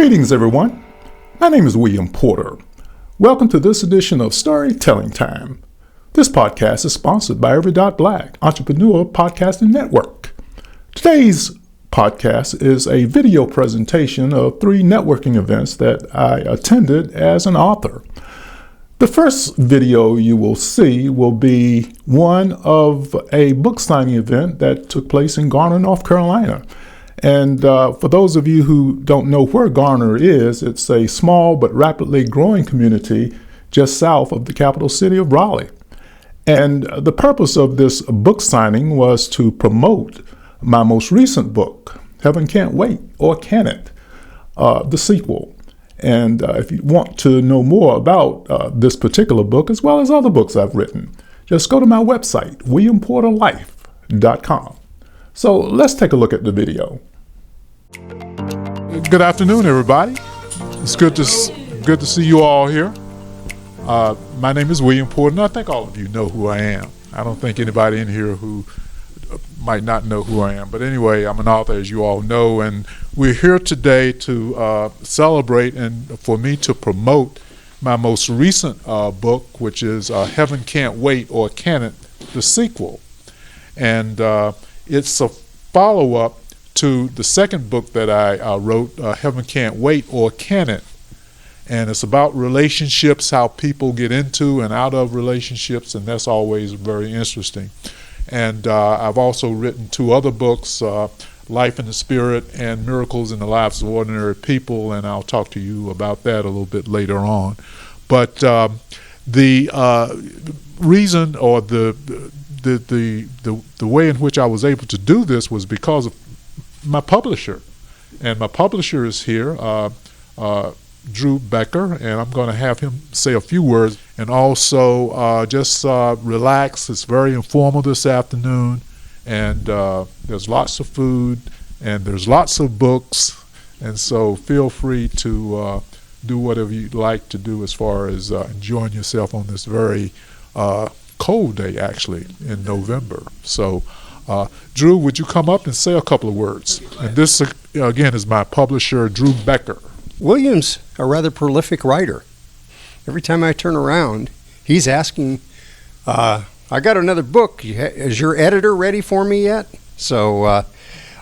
Greetings, everyone. My name is William Porter. Welcome to this edition of Storytelling Time. This podcast is sponsored by Every.Black, Entrepreneur Podcasting Network. Today's podcast is a video presentation of 3 networking events that I attended as an author. The first video you will see will be one of a book signing event that took place in Garner, North Carolina. And for those of you who don't know where Garner is, it's a small but rapidly growing community just south of the capital city of Raleigh. And the purpose of this book signing was to promote my most recent book, Heaven Can't Wait, or Can It? The sequel. And if you want to know more about this particular book, as well as other books I've written, just go to my website, williamporterlife.com. So let's take a look at the video. Good afternoon, everybody. It's good to see you all here. My name is William Porter, and I think all of you know who I am. I don't think anybody in here who might not know who I am. But anyway, I'm an author, as you all know, and we're here today to celebrate and for me to promote my most recent book, which is Heaven Can't Wait, or Can It? The sequel. And it's a follow-up to the second book that I wrote, Heaven Can't Wait, or Can It? And it's about relationships, how people get into and out of relationships, and that's always very interesting. And I've also written 2 other books, Life in the Spirit and Miracles in the Lives of Ordinary People, and I'll talk to you about that a little bit later on. But the reason, or the way in which I was able to do this was because of my publisher. And my publisher is here, Drew Becker, and I'm going to have him say a few words. And also just relax. It's very informal this afternoon, and there's lots of food, and there's lots of books, and so feel free to do whatever you'd like to do as far as enjoying yourself on this very cold day, actually, in November. So, Drew, would you come up and say a couple of words? And this, again, is my publisher, Drew Becker. William's a rather prolific writer. Every time I turn around, he's asking, I got another book. Is your editor ready for me yet? So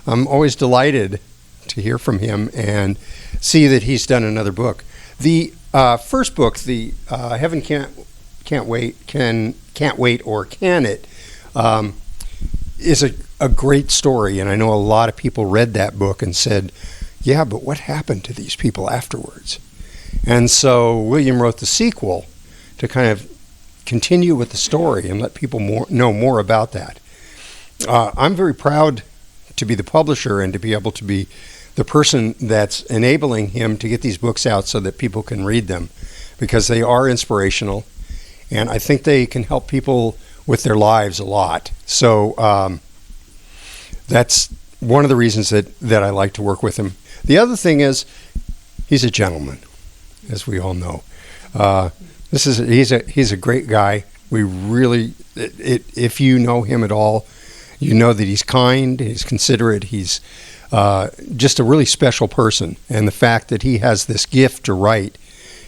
I'm always delighted to hear from him and see that he's done another book. The first book, the Heaven Can't Wait, or Can It? Is a great story, and I know a lot of people read that book and said, yeah, but what happened to these people afterwards? And so William wrote the sequel to kind of continue with the story and let people know more about that. I'm very proud to be the publisher and to be able to be the person that's enabling him to get these books out so that people can read them, because they are inspirational, and I think they can help people with their lives a lot. So that's one of the reasons that I like to work with him. The other thing is, he's a gentleman, as we all know. He's a great guy. We really, if you know him at all, you know that he's kind, he's considerate, he's just a really special person. And the fact that he has this gift to write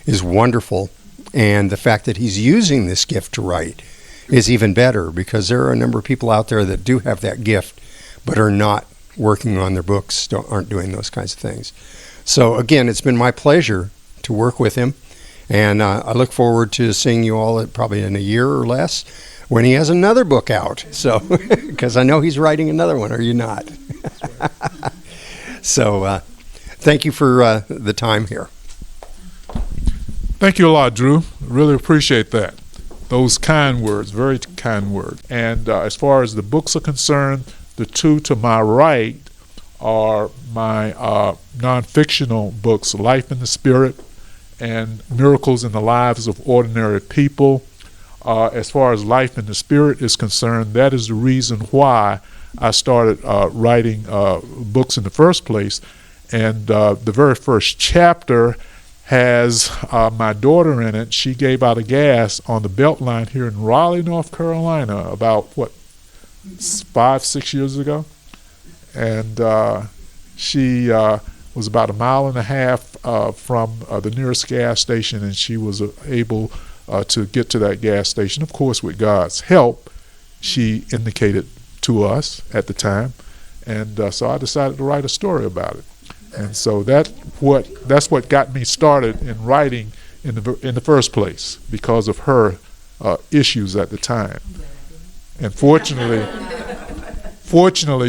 is wonderful. And the fact that he's using this gift to write is even better, because there are a number of people out there that do have that gift but are not working on their books, aren't doing those kinds of things. So again, it's been my pleasure to work with him, and I look forward to seeing you all probably in a year or less when he has another book out. So, because I know he's writing another one, are you not? So thank you for the time here. Thank you a lot, Drew. Really appreciate that. Those kind words, very kind words. And as far as the books are concerned, the 2 to my right are my non-fictional books, Life in the Spirit and Miracles in the Lives of Ordinary People. As far as Life in the Spirit is concerned, that is the reason why I started writing books in the first place. And the very first chapter has my daughter in it. She gave out a gas on the Beltline here in Raleigh, North Carolina, about 5-6 years ago. And she was about 1.5 miles from the nearest gas station, and she was able to get to that gas station. Of course, with God's help, she indicated to us at the time, and so I decided to write a story about it. And so that's what got me started in writing in the first place, because of her issues at the time. And fortunately,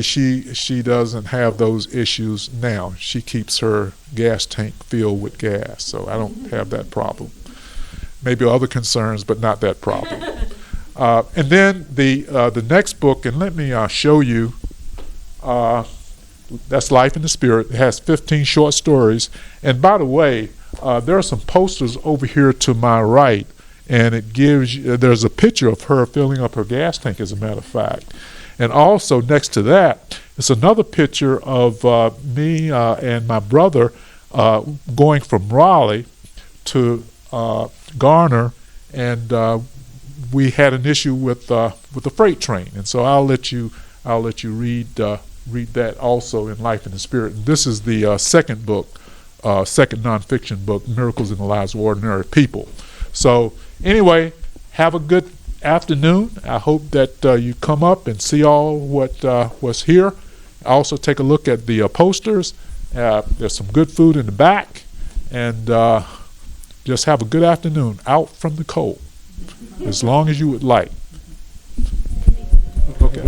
she doesn't have those issues now. She keeps her gas tank filled with gas, so I don't have that problem. Maybe other concerns, but not that problem. And then the next book, and let me show you. That's Life in the Spirit. It has 15 short stories. And by the way, there are some posters over here to my right, and it gives there's a picture of her filling up her gas tank, as a matter of fact. And also next to that is another picture of me and my brother going from Raleigh to Garner, and we had an issue with the freight train. And so I'll let you read that also in Life in the Spirit. And this is the second book, second nonfiction book, Miracles in the Lives of Ordinary People. So anyway, have a good afternoon. I hope that you come up and see all what was here. Also take a look at the posters. There's some good food in the back. And just have a good afternoon out from the cold, as long as you would like. Okay.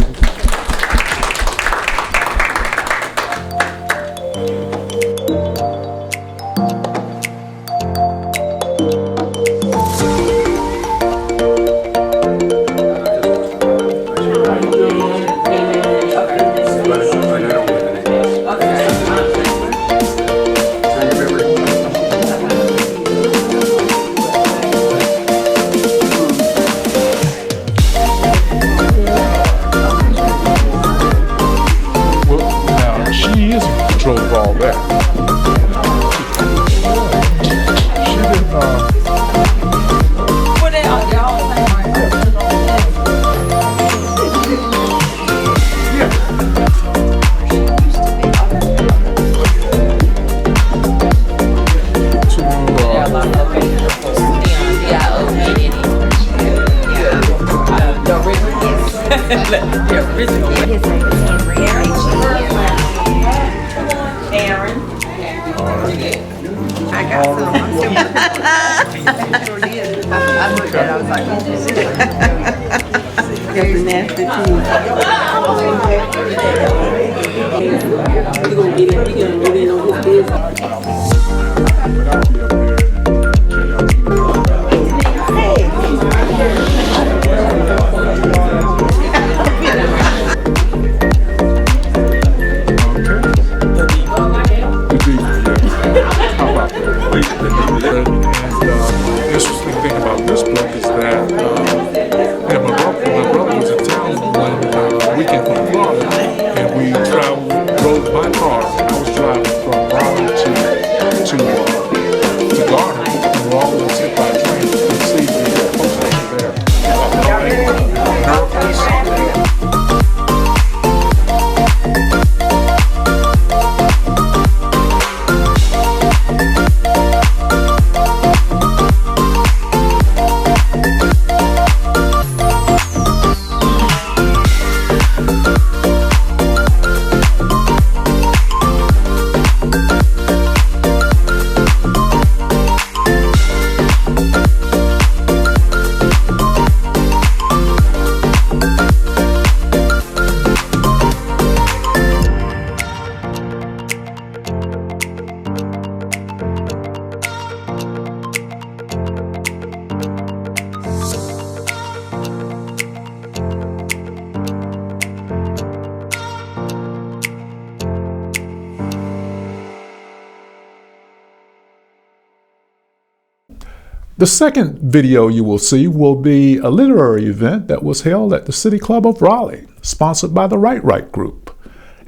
The second video you will see will be a literary event that was held at the City Club of Raleigh, sponsored by the Right Group.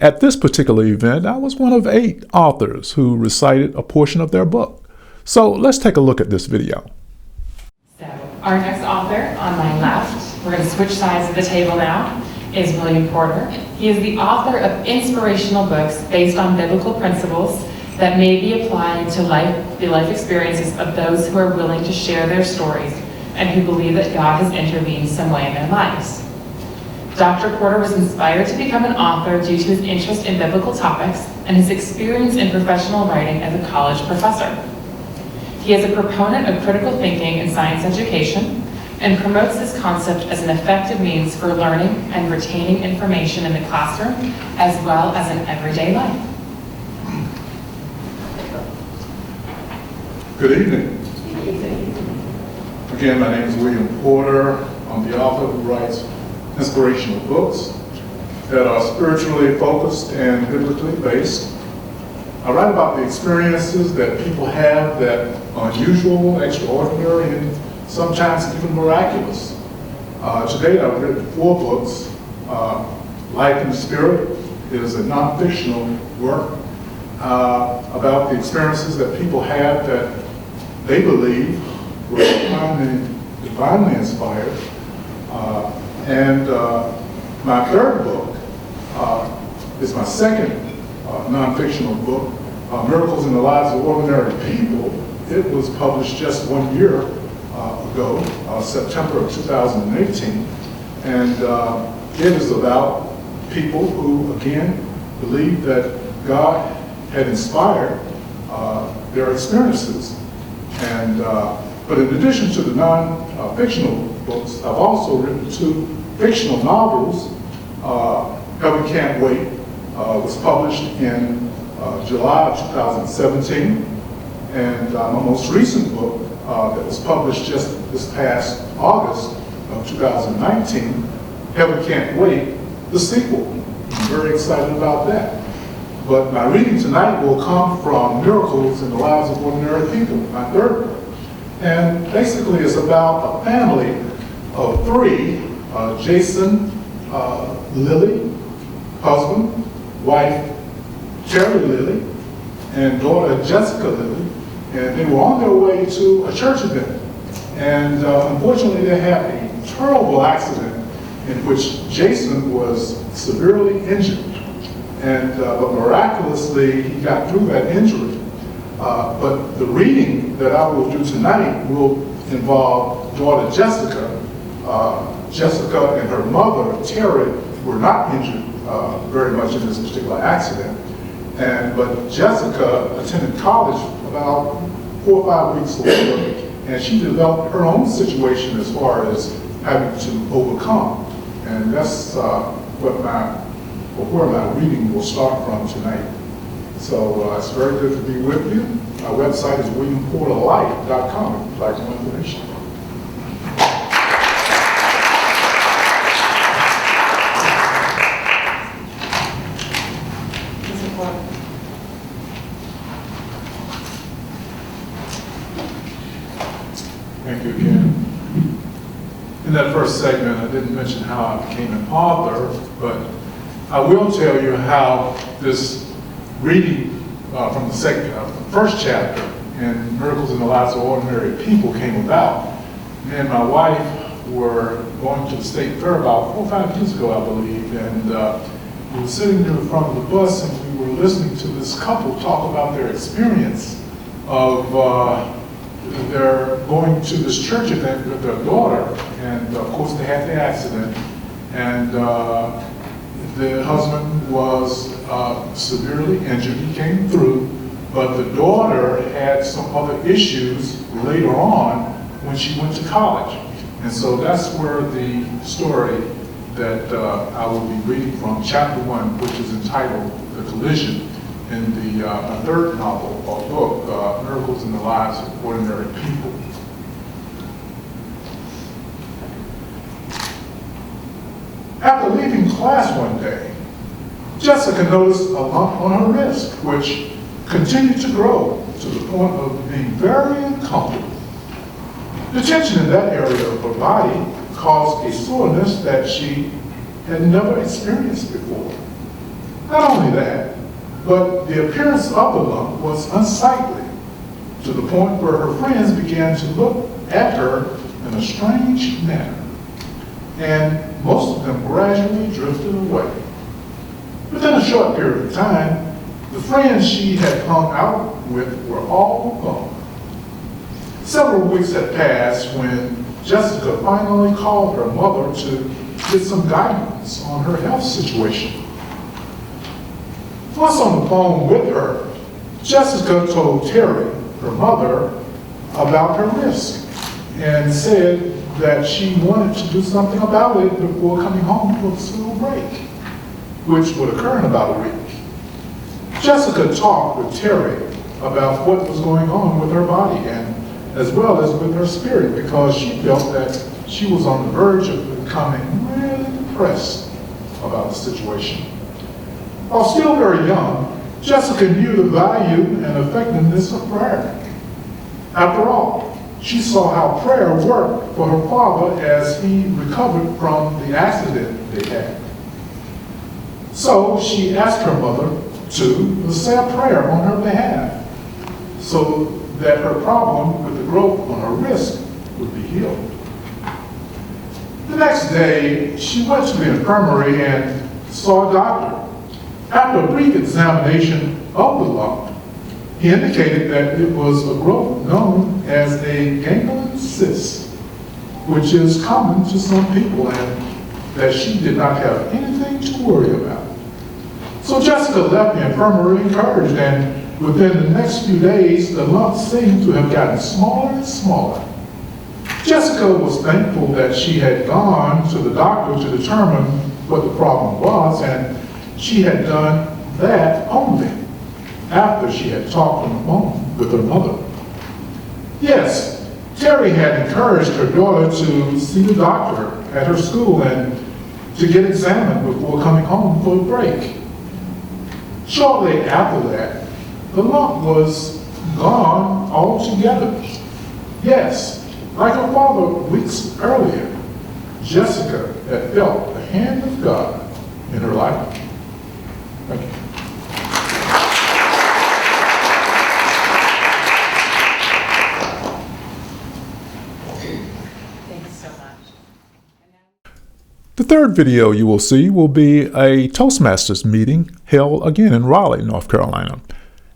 At this particular event, I was one of 8 authors who recited a portion of their book. So let's take a look at this video. So our next author on my left, we're going to switch sides of the table now, is William Porter. He is the author of inspirational books based on biblical principles that may be applied to the life experiences of those who are willing to share their stories and who believe that God has intervened some way in their lives. Dr. Porter was inspired to become an author due to his interest in biblical topics and his experience in professional writing as a college professor. He is a proponent of critical thinking in science education and promotes this concept as an effective means for learning and retaining information in the classroom as well as in everyday life. Good evening. Again, my name is William Porter. I'm the author who writes inspirational books that are spiritually focused and biblically based. I write about the experiences that people have that are unusual, extraordinary, and sometimes even miraculous. To date, I've written 4 books. Life in the Spirit is a non-fictional work about the experiences that people have that they believe were divinely inspired. And my 3rd book is my 2nd non-fictional book, Miracles in the Lives of Ordinary People. It was published just 1 year ago, September of 2018. And it is about people who, again, believe that God had inspired their experiences. And but in addition to the non-fictional books, I've also written 2 fictional novels. Heaven Can't Wait was published in July of 2017. And my most recent book that was published just this past August of 2019, Heaven Can't Wait, the sequel. I'm very excited about that. But my reading tonight will come from Miracles in the Lives of Ordinary People, my 3rd book. And basically it's about a family of 3, Jason, Lily, husband, wife, Terry Lily, and daughter Jessica Lily. And they were on their way to a church event. And unfortunately they had a terrible accident in which Jason was severely injured. And but miraculously, he got through that injury. But the reading that I will do tonight will involve daughter Jessica. Jessica and her mother, Terry, were not injured very much in this particular accident. But Jessica attended college about 4 or 5 weeks later, and she developed her own situation as far as having to overcome. And that's where my reading will start from tonight. So it's very good to be with you. My website is williamporterlife.com if you'd like more information. Thank you again. In that first segment, I didn't mention how I became an author, but I will tell you how this reading from the first chapter in Miracles in the Lives of Ordinary People came about. Me and my wife were going to the state fair about 4 or 5 years ago, I believe, and we were sitting near the front of the bus and we were listening to this couple talk about their experience of they're going to this church event with their daughter, and of course they had the accident, and the husband was severely injured. He came through, but the daughter had some other issues later on when she went to college. And so that's where the story that I will be reading from, chapter 1, which is entitled The Collision, in the 3rd novel or book, Miracles in the Lives of Ordinary People. After leaving class one day, Jessica noticed a lump on her wrist, which continued to grow to the point of being very uncomfortable. The tension in that area of her body caused a soreness that she had never experienced before. Not only that, but the appearance of the lump was unsightly, to the point where her friends began to look at her in a strange manner, and most of them gradually drifted away. Within a short period of time, The friends she had hung out with were all gone. Several weeks had passed when Jessica finally called her mother to get some guidance on her health situation. Once on the phone with her, Jessica told Terry, her mother, about her risk and said that she wanted to do something about it before coming home for the school break, which would occur in about a week. Jessica talked with Terry about what was going on with her body and as well as with her spirit, because she felt that she was on the verge of becoming really depressed about the situation. While still very young, Jessica knew the value and effectiveness of prayer. After all, she saw how prayer worked for her father as he recovered from the accident they had. So she asked her mother to say a prayer on her behalf so that her problem with the growth on her wrist would be healed. The next day, she went to the infirmary and saw a doctor. After a brief examination of the lump, he indicated that it was a growth known as a ganglion cyst, which is common to some people and that she did not have anything to worry about. So Jessica left the infirmary encouraged, and within the next few days, the lump seemed to have gotten smaller and smaller. Jessica was thankful that she had gone to the doctor to determine what the problem was, and she had done that only after she had talked on the phone with her mother. Yes, Terry had encouraged her daughter to see the doctor at her school and to get examined before coming home for a break. Shortly after that, the lump was gone altogether. Yes, like her father weeks earlier, Jessica had felt the hand of God in her life. Thank you. Thanks so much. The third video you will see will be a Toastmasters meeting held again in Raleigh, North Carolina.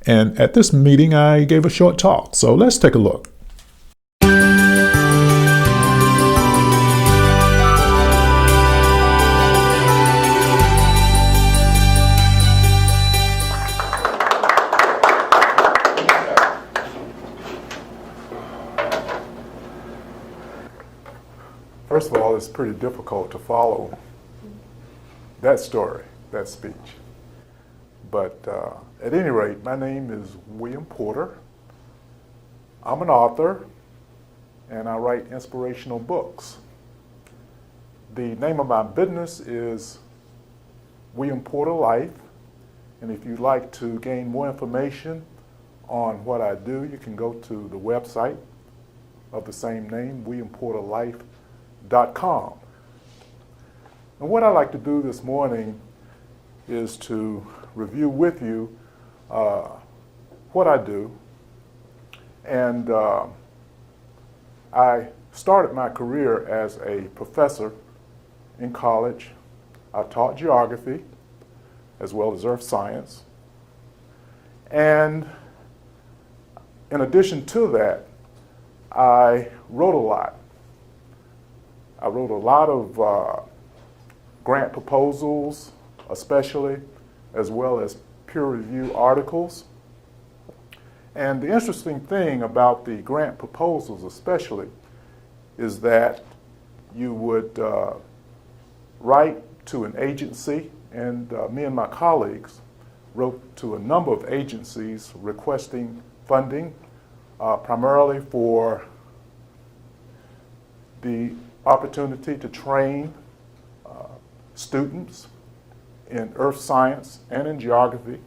And at this meeting, I gave a short talk. So let's take a look. First of all, it's pretty difficult to follow that story, that speech. But at any rate, my name is William Porter. I'm an author, and I write inspirational books. The name of my business is William Porter Life, and if you'd like to gain more information on what I do, you can go to the website of the same name, WilliamPorterLife.com. And what I'd like to do this morning is to review with you what I do. And I started my career as a professor in college. I taught geography as well as earth science. And in addition to that, I wrote a lot. I wrote a lot of grant proposals, especially, as well as peer review articles. And the interesting thing about the grant proposals especially is that you would write to an agency, and me and my colleagues wrote to a number of agencies requesting funding, primarily for the opportunity to train students in earth science and in geography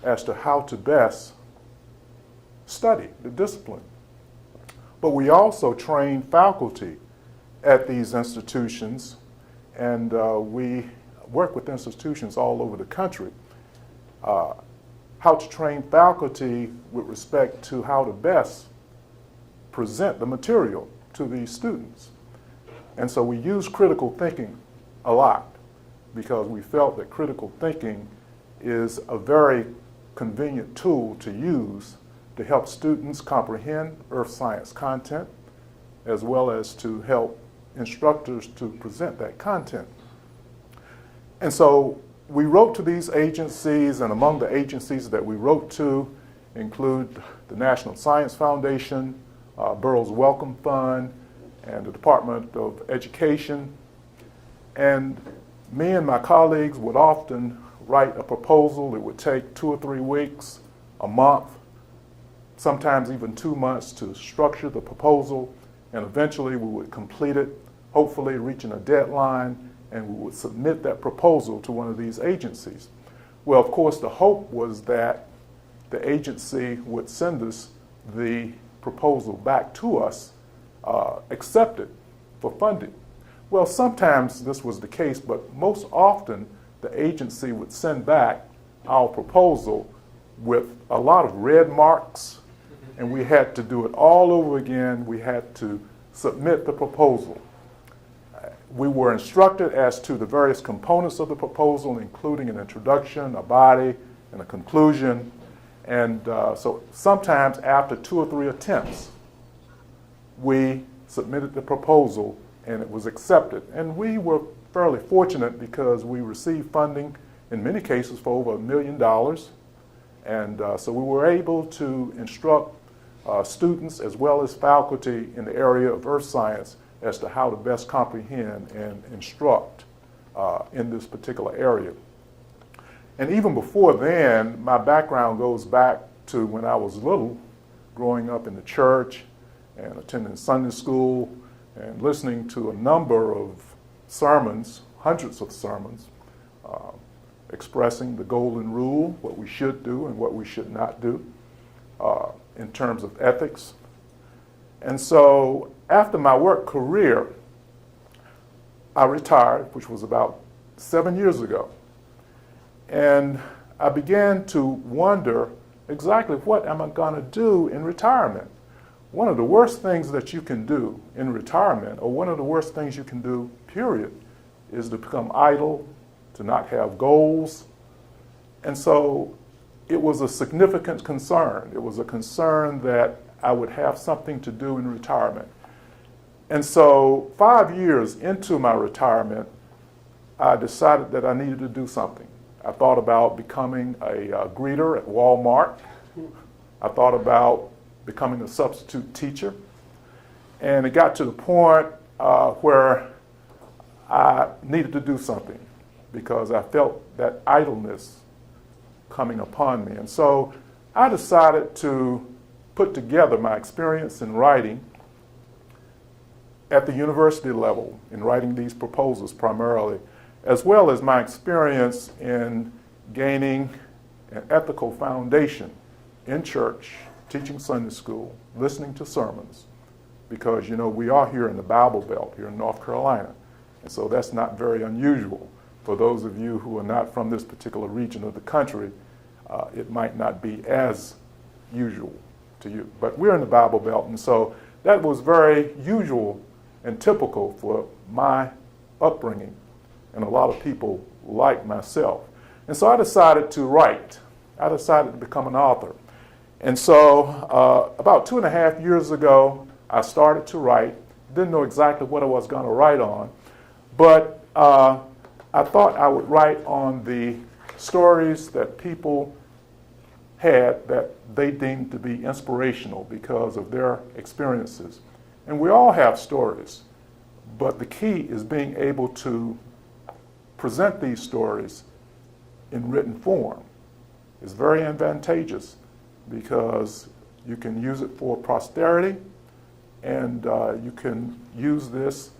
as to how to best study the discipline. But we also train faculty at these institutions, and we work with institutions all over the country. How to train faculty with respect to how to best present the material to these students. And so we use critical thinking a lot because we felt that critical thinking is a very convenient tool to use to help students comprehend earth science content, as well as to help instructors to present that content. And so we wrote to these agencies, and among the agencies that we wrote to include the National Science Foundation, Burroughs Wellcome Fund, and the Department of Education. And me and my colleagues would often write a proposal. It would take 2 or 3 weeks, a month, sometimes even 2 months to structure the proposal, and eventually we would complete it, hopefully reaching a deadline, and we would submit that proposal to one of these agencies. Well, of course, the hope was that the agency would send us the proposal back to us, accepted for funding. Well, sometimes this was the case, but most often the agency would send back our proposal with a lot of red marks, and we had to do it all over again. We had to submit the proposal. We were instructed as to the various components of the proposal, including an introduction, a body, and a conclusion. And so sometimes after 2 or 3 attempts, we submitted the proposal and it was accepted. And we were fairly fortunate because we received funding in many cases for over $1 million. And so we were able to instruct students as well as faculty in the area of earth science as to how to best comprehend and instruct in this particular area. And even before then, my background goes back to when I was little, growing up in the church and attending Sunday school and listening to a number of sermons, hundreds of sermons, expressing the golden rule, what we should do and what we should not do in terms of ethics. And so after my work career, I retired, which was about 7 years ago. And I began to wonder exactly what am I going to do in retirement. One of the worst things that you can do in retirement, or one of the worst things you can do, period, is to become idle, to not have goals. And so it was a significant concern. It was a concern that I would have something to do in retirement. And so 5 years into my retirement, I decided that I needed to do something. I thought about becoming a greeter at Walmart. I thought about becoming a substitute teacher. And it got to the point where I needed to do something because I felt that idleness coming upon me. And so I decided to put together my experience in writing at the university level, in writing these proposals primarily, as well as my experience in gaining an ethical foundation in church, teaching Sunday school, listening to sermons, because, you know, we are here in the Bible Belt, here in North Carolina, and so that's not very unusual. For those of you who are not from this particular region of the country, it might not be as usual to you. But we're in the Bible Belt, and so that was very usual and typical for my upbringing and a lot of people like myself. And so I decided to write. I decided to become an author. And so about 2.5 years ago, I started to write. Didn't know exactly what I was going to write on, but I thought I would write on the stories that people had that they deemed to be inspirational because of their experiences. And we all have stories, but the key is being able to present these stories in written form. It's very advantageous because you can use it for posterity, and you can use this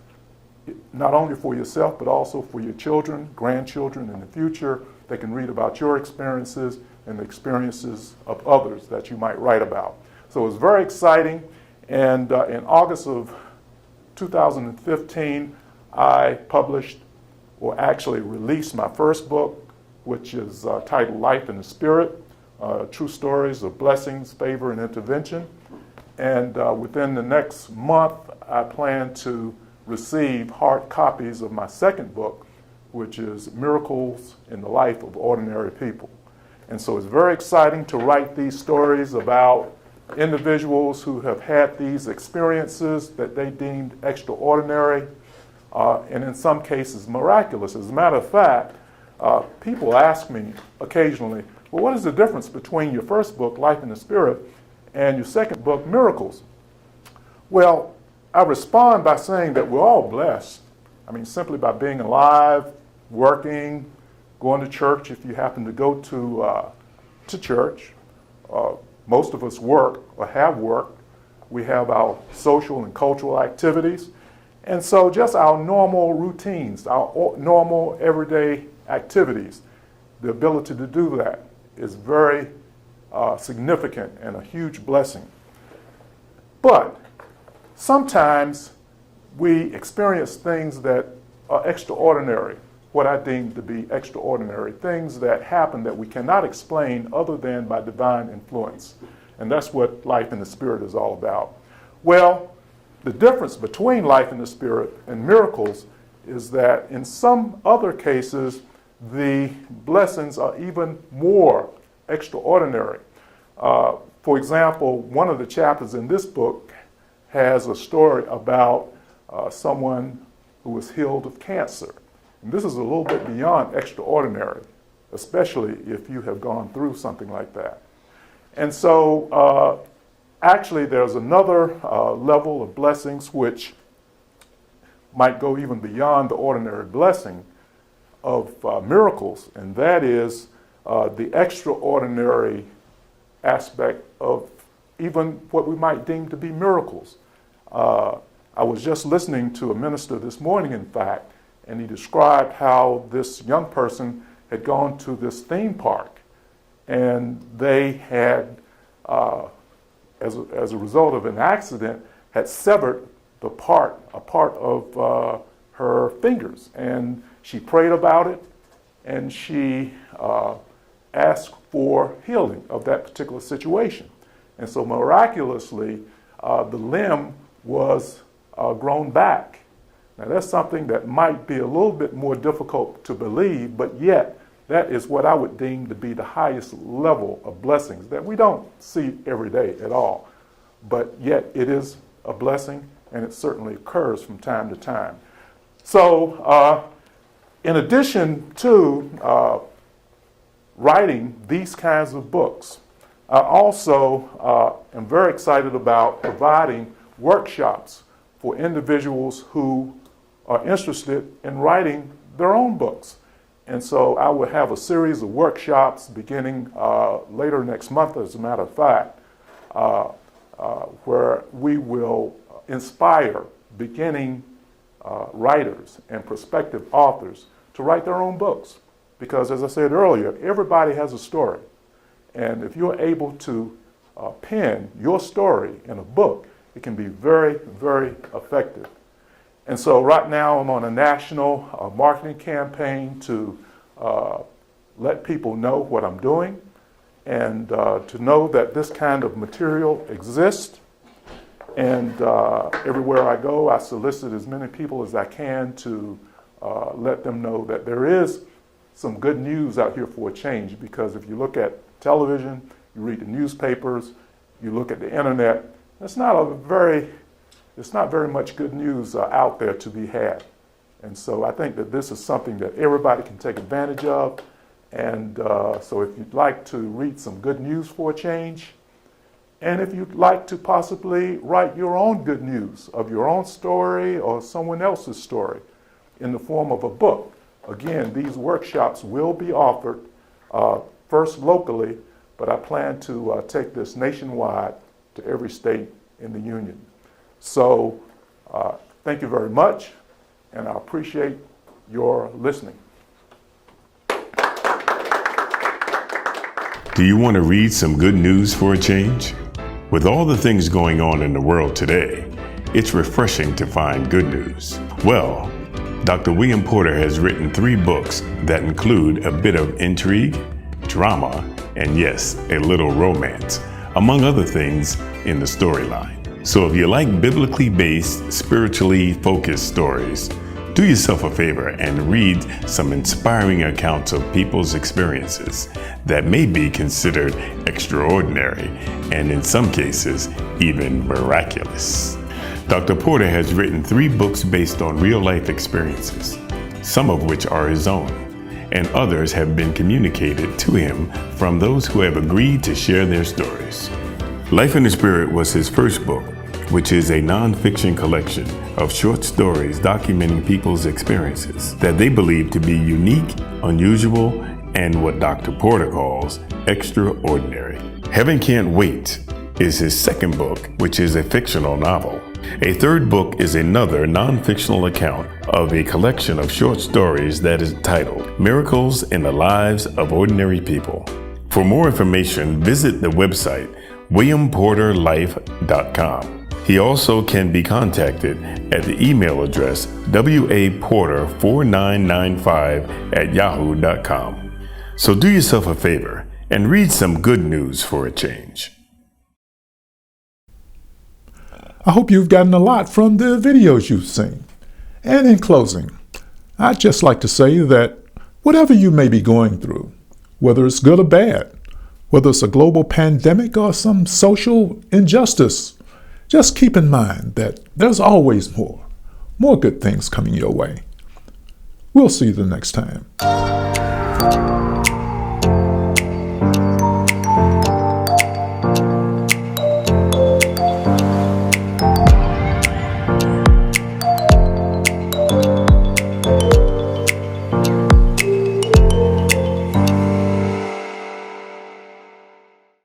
not only for yourself but also for your children, grandchildren in the future. They can read about your experiences and the experiences of others that you might write about. So it's very exciting, and in August of 2015 I published, or actually released, my first book, which is titled Life in the Spirit, True Stories of Blessings, Favor, and Intervention. And within the next month, I plan to receive hard copies of my second book, which is Miracles in the Life of Ordinary People. And so it's very exciting to write these stories about individuals who have had these experiences that they deemed extraordinary, and in some cases miraculous. As a matter of fact, people ask me occasionally, well, what is the difference between your first book, Life in the Spirit, and your second book, Miracles? Well, I respond by saying that we're all blessed. I mean, simply by being alive, working, going to church if you happen to go to church. Most of us work or have worked. We have our social and cultural activities. And so just our normal routines, our normal everyday activities, the ability to do that is very significant and a huge blessing. But sometimes we experience things that are extraordinary, what I deem to be extraordinary, things that happen that we cannot explain other than by divine influence. And that's what Life in the Spirit is all about. Well, the difference between Life in the Spirit and Miracles is that in some other cases, the blessings are even more extraordinary. For example, one of the chapters in this book has a story about someone who was healed of cancer. And this is a little bit beyond extraordinary, especially if you have gone through something like that. And so actually there's another level of blessings which might go even beyond the ordinary blessing of miracles, and that is the extraordinary aspect of even what we might deem to be miracles. I was just listening to a minister this morning, in fact, and he described how this young person had gone to this theme park, and they had, as a result of an accident, had severed a part of her fingers. And she prayed about it, and she asked for healing of that particular situation. And so miraculously, the limb was grown back. Now that's something that might be a little bit more difficult to believe, but yet that is what I would deem to be the highest level of blessings that we don't see every day at all. But yet it is a blessing, and it certainly occurs from time to time. So in addition to writing these kinds of books, I also am very excited about providing workshops for individuals who are interested in writing their own books. And so I will have a series of workshops beginning later next month, as a matter of fact, where we will inspire beginning writers and prospective authors to write their own books. Because as I said earlier, everybody has a story. And if you're able to pen your story in a book, it can be very, very effective. And so right now I'm on a national marketing campaign to let people know what I'm doing and to know that this kind of material exists. And everywhere I go, I solicit as many people as I can to let them know that there is some good news out here for a change. Because if you look at television, you read the newspapers, you look at the internet, it's not very much good news out there to be had. And so I think that this is something that everybody can take advantage of. And so if you'd like to read some good news for a change, and if you'd like to possibly write your own good news of your own story or someone else's story in the form of a book, again, these workshops will be offered first locally, but I plan to take this nationwide to every state in the Union. So thank you very much, and I appreciate your listening. Do you want to read some good news for a change? With all the things going on in the world today, it's refreshing to find good news. Well, Dr. William Porter has written 3 books that include a bit of intrigue, drama, and yes, a little romance, among other things in the storyline. So if you like biblically based, spiritually focused stories, Do yourself a favor and read some inspiring accounts of people's experiences that may be considered extraordinary and in some cases even miraculous. Dr. Porter has written 3 books based on real-life experiences, some of which are his own, and others have been communicated to him from those who have agreed to share their stories. Life in the Spirit was his first book, which is a non-fiction collection of short stories documenting people's experiences that they believe to be unique, unusual, and what Dr. Porter calls extraordinary. Heaven Can't Wait is his second book, which is a fictional novel. A third book is another non-fictional account of a collection of short stories that is titled Miracles in the Lives of Ordinary People. For more information, visit the website williamporterlife.com. He also can be contacted at the email address waporter4995@yahoo.com. So do yourself a favor and read some good news for a change. I hope you've gotten a lot from the videos you've seen. And in closing, I'd just like to say that whatever you may be going through, whether it's good or bad, whether it's a global pandemic or some social injustice, just keep in mind that there's always more good things coming your way. We'll see you the next time.